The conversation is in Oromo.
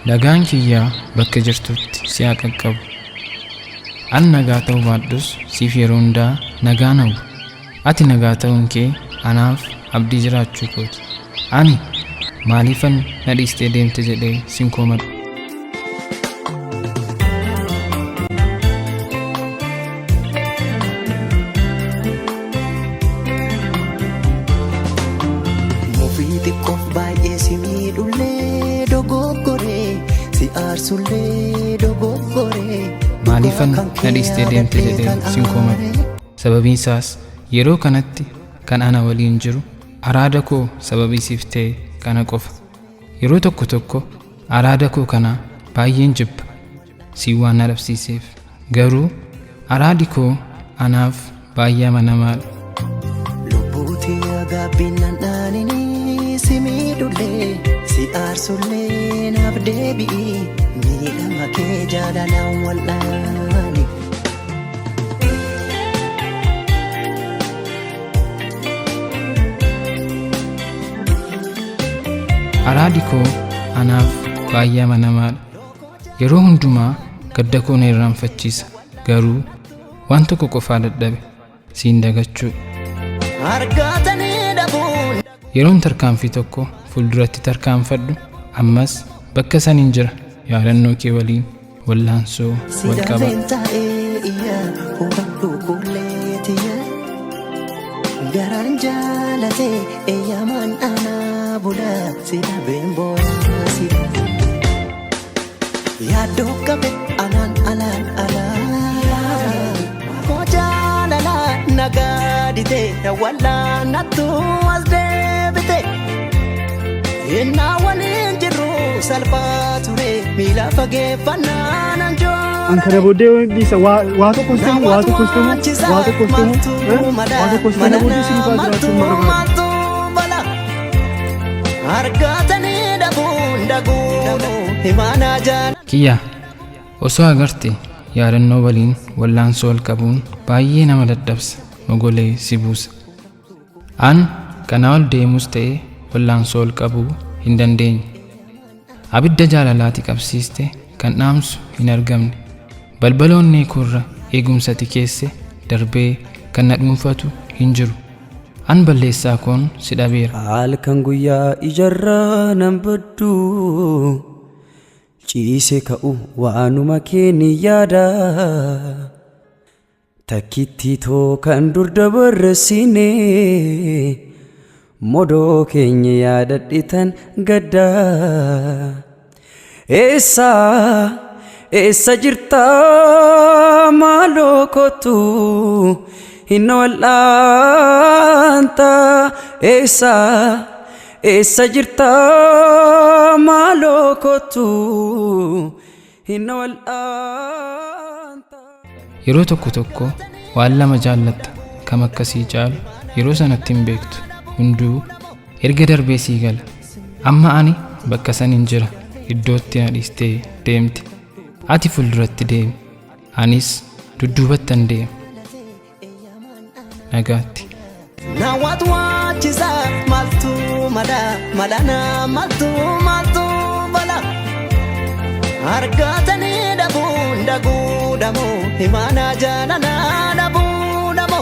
nagaan kiyyaa bakka jirtutti si haa qaqqabu. An nagaa ta'uu baadhus siif yeroo hundaa nagaan hawwu. Ati nagaa ta'uun kee anaaf abdii jiraachuu kooti. Ani maaliifan na dhiistee deemte jedhee sin komadhu. Xiqqoof baay'ee si miidhullee dogoggoree si aarsullee dogoggoree maaliifan na dhiistee deemte jedhee sin komadhu. Sababiin isaas yeroo kanatti kan ana waliin jiru araada koo sababii siif ta'e kana qofa. Yeroo tokko tokko araada koo kana baay'een jibba si waan na dhabsiiseef, garuu araadi koo anaaf baay'ee amanamaadha. Lubbuutii agaabbinaan dhaanini si miidhullee si aarsullee naaf deebi'i miidhama kee jaalalaan wal'aani. Araadi koo anaaf baay'ee amanamaadha. Yeroo hundumaa gadda koo na irraanfachiisa, garuu waan tokko qofaa dadhabe siin dagachuu. Yeroon tarkaanfii tokko fuulduratti tarkaanfadhu ammas bakka saniin jira yaadannoo kee waliin wallaansoo wal qaba. Garaan jaalatee eeyyamaan anaa bula sida beemboora sida yaaddoo qabe alaan koo jaalalaa nagaadite wallaanattu as deebite yennaa waliin jirru salphaa ture miila fageeffannaan anjoo. Ankara booddee bisa waatu kostumu mana booddee sinifaa jiraachuun bala argatanii dhabuun dhaguudhamu himaanaa jaan. Kiyyaa osoo agarte yaadannoo waliin wallaansoo wal qabuun baay'ee nama dadhabsa, mogolee si buusa. An kanaa ol deemus ta'ee wallaansoo wal qabuu hin dandeenye. Abidda jaalalaati qabsiiste kan dhaamsu hin argamne. Balbaloonni kurra eegumsati keesse darbee kan na dhuunfatu hin jiru. An balleessaa koon si dhabeera. Halkan guyyaa ijarraa nan baddu ciise ka'u waanuma keeni yaada takkitti too kan dur dabarreessine modoo keenya yaadadhitan gadda eessa jirta maaloo kottu hin wal'aanta eessa jirta maaloo kottu hin wal'aanta. Yeroo tokko tokko waan lama jaallatta kam akkasii caalu yeroo sanatti hin beektu. Hunduu erga darbee sii gala. Amma ani bakka saniin jira iddootti na dhiistee deemte. Ati fuulduratti deemi, anis dudduubattan deema. Nagaatti. Naawwatu waachisa maaltu malana maaltu bala argatanii dhabuun dhaguudhamu himaanaa jaalala dhabuudhamu.